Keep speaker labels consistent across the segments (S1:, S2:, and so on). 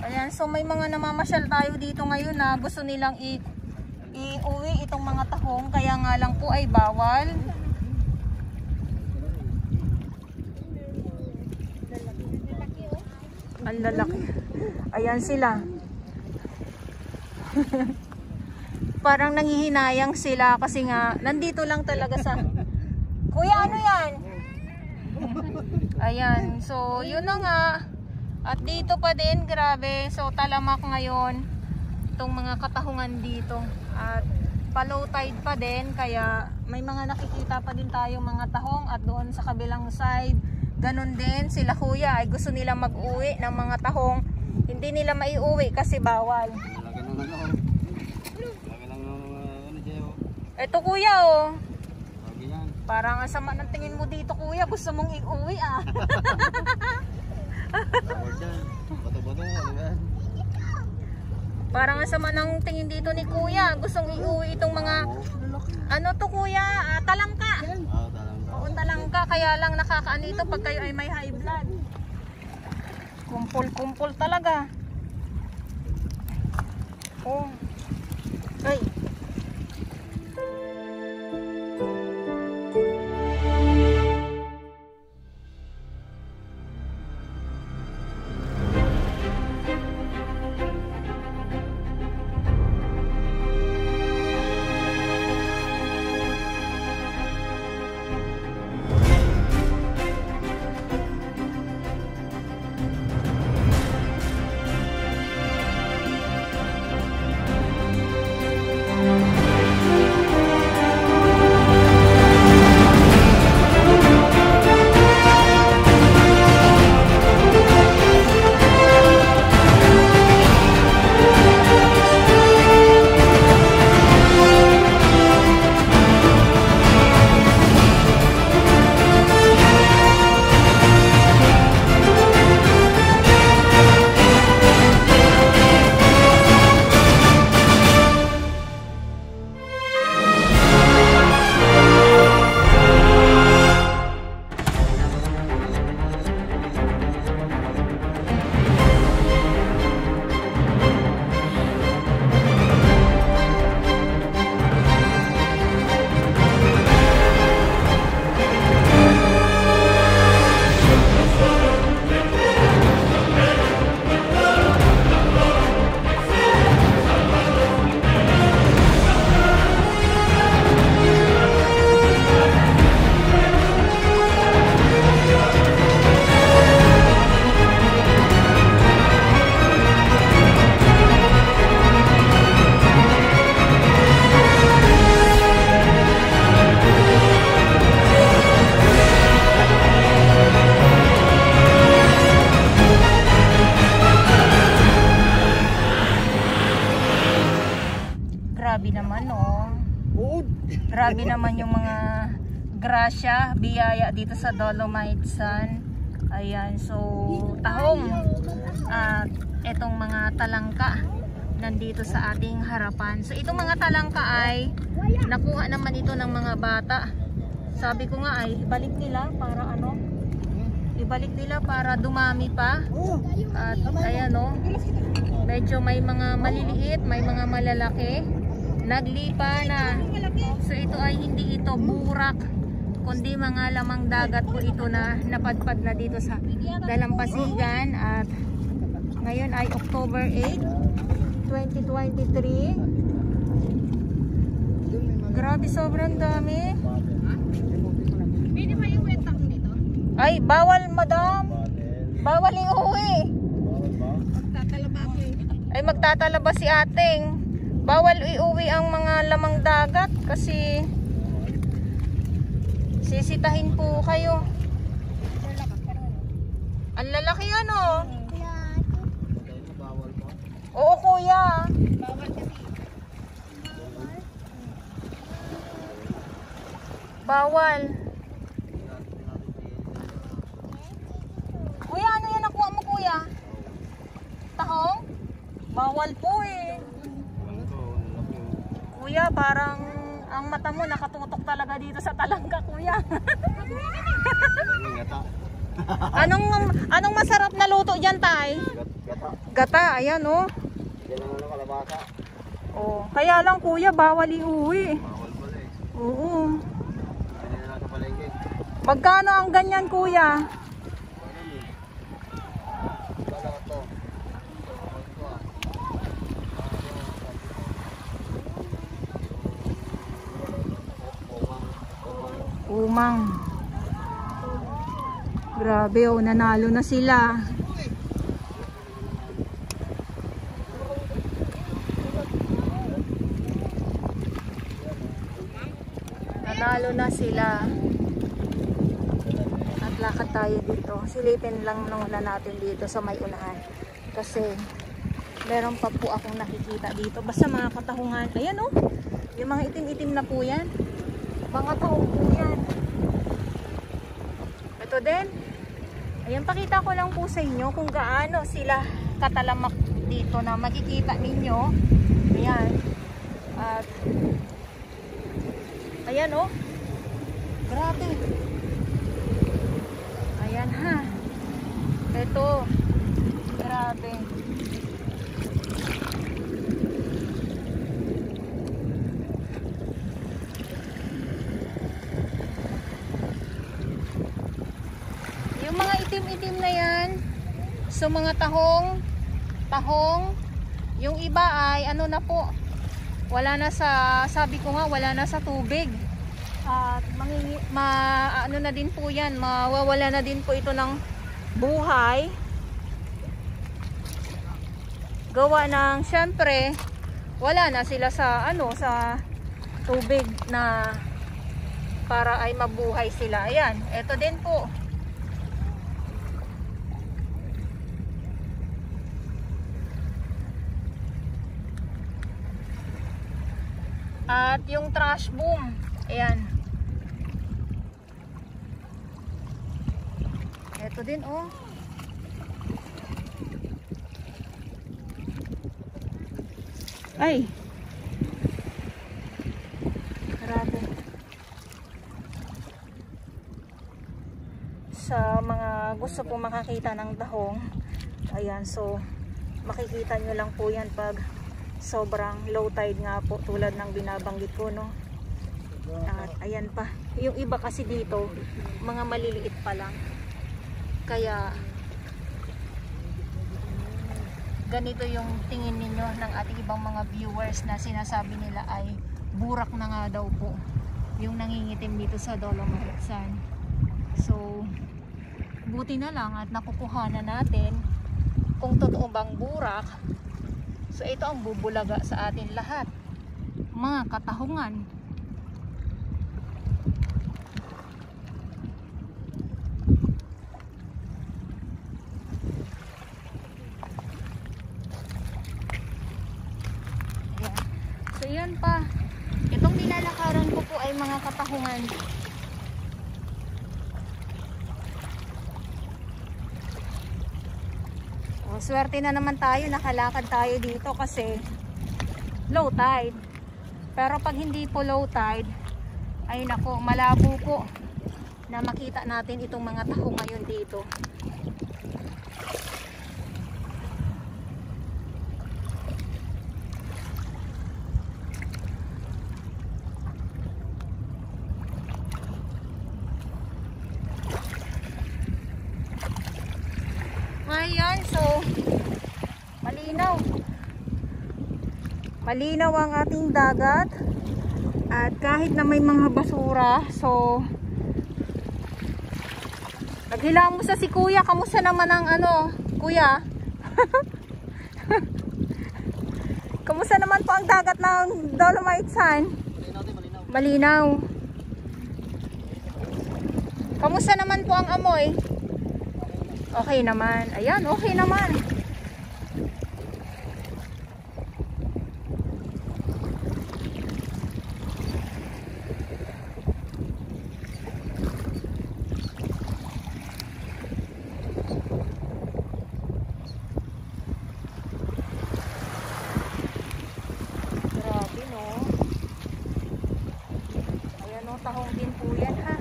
S1: Ayan, so may mga namamasyal tayo dito ngayon na gusto nilang iuwi itong mga tahong, kaya nga lang po ay bawal. Ang lalaki. Ayan sila. Parang nanghihinayang sila kasi nga nandito lang talaga sa... Kuya, ano yan? Ayan, so yun na nga. At dito pa din, grabe. So talamak ngayon itong mga katahungan dito. At pa-low tide pa din, kaya may mga nakikita pa din tayong mga tahong. At doon sa kabilang side, ganun din, sila kuya ay gusto nila mag-uwi ng mga tahong. Hindi nila maiuwi kasi bawal. Ito kuya oh. Parang ang sama ng tingin mo dito kuya, gusto mong iuwi ah. Parang ang sama ng tingin dito ni kuya, gustong iuwi itong mga ano to kuya, talangka. Oo, talangka, kaya lang nakakaano ito pag kayo ay may high blood. Kumpul-kumpul talaga. Oh. Ay. Grabe naman oh. Grabe naman yung mga grasya, biyaya dito sa Dolomite Sun. Ayan, so tahong at etong mga talangka nandito sa ating harapan. So itong mga talangka ay nakuha naman ito ng mga bata. Sabi ko nga ay ibalik nila para ano? Ibalik nila para dumami pa. At ayan oh. Medyo may mga maliliit, may mga malalaki. Naglipa na. So ito ay hindi ito burak, kundi mga lamang dagat po ito na napadpad na dito sa Dalampasigan. At ngayon ay October 8, 2023. Grabe, sobrang dami. Ay, bawal madam. Bawal iuwi. Ay, magtatalaba si ating. Bawal iuwi ang mga lamang dagat kasi sisitahin po kayo. Ang lalaki ano. Oo kuya. Bawal. Kuya, ano yan nakuha mo kuya? Tahong? Bawal po eh. Kuya, parang ang mata mo nakatutok talaga dito sa talangka, kuya. Anong masarap na luto diyan, tay? Gata, ayan oh.
S2: Yan ang kalabasa.
S1: Oh, kaya lang kuya, bawal iuwi.
S2: Bawal pala eh.
S1: Oo.
S2: Yan na sa palengke.
S1: Magkano ang ganyan kuya?
S2: Wala to.
S1: Umang. Grabe oh, nanalo na sila. Nanalo na sila. At lakad tayo dito. Silipin lang muna natin dito sa may unahan. Kasi meron pa po akong nakikita dito. Basta mga katahungan. Ayan oh. Yung mga itim-itim na po yan. Mga taong po yan. Ito din. Ayan, pakita ko lang po sa inyo kung gaano sila katalamak dito na makikita ninyo. Ayan. At ayan oh. Grabe. Ayan ha. Ito. Grabe. Yung mga itim-itim na yan, so mga tahong, yung iba ay ano na po, wala na sa, sabi ko nga, wala na sa tubig. At ano na din po yan, mawawala na din po ito ng buhay. Gawa ng, syempre, wala na sila sa, ano, sa tubig na para ay mabuhay sila. Ayan, ito din po. At yung trash boom, ayan. Ito din oh. Ay. Grabe. Sa mga gusto po makakita ng tahong, ayan, so makikita nyo lang po yan pag sobrang low tide nga po, tulad ng binabanggit ko, no? At ayan pa, yung iba kasi dito mga maliliit pa lang, kaya ganito yung tingin ninyo ng ating ibang mga viewers na sinasabi nila ay burak na nga daw po yung nangingitim dito sa Dolomite Sand. So buti na lang at nakukuha na natin kung totoo bang burak. So ito ang bubulaga sa atin lahat, mga katahungan. Ayan. So yan pa. Itong nilalakaran ko po ay mga katahungan. Swerte na naman tayo, nakalakad tayo dito kasi low tide. Pero pag hindi po low tide, ay nako, malabo po na makita natin itong mga tahong ngayon dito. Ayan, so malinaw ang ating dagat, at kahit na may mga basura, so naghilamos sa si kuya. Kamusta naman ang ano, kuya? Kamusta naman po ang dagat ng Dolomite Sand? Malinaw. Kamusta naman po ang amoy? Okay naman. Ayan, okay naman. Grabe, no? Ayan, no, tahong din po yan, ha?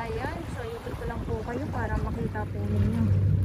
S1: Ayan, so ikot ko lang po makita po ninyo.